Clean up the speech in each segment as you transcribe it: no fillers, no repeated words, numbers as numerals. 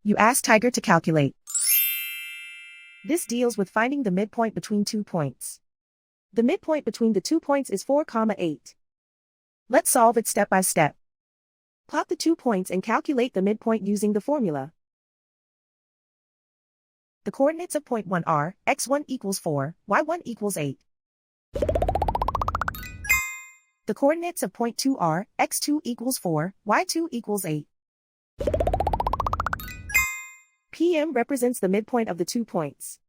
You ask Tiger to calculate. This deals with finding the midpoint between 2 points. The midpoint between the 2 points is 4, 8. Let's solve it step by step. Plot the 2 points and calculate the midpoint using the formula. The coordinates of point 1 are x1 equals 4, y1 equals 8. The coordinates of point 2 are x2 equals 4, y2 equals 8. PM represents the midpoint of the 2 points.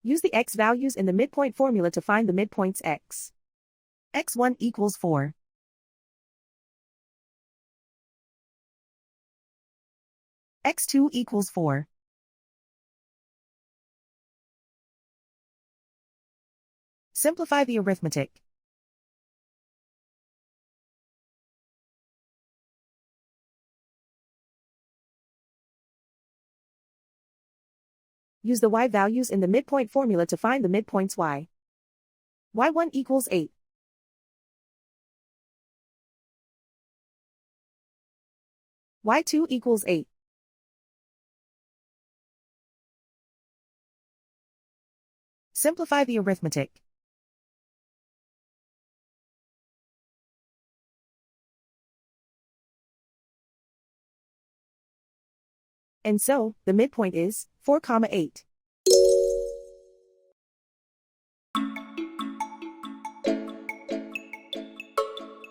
Use the x values in the midpoint formula to find the midpoints x. x1 equals 4. x2 equals 4. Simplify the arithmetic. Use the y values in the midpoint formula to find the midpoints y. y1 equals 8. y2 equals 8. Simplify the arithmetic. And so, the midpoint is 4, 8.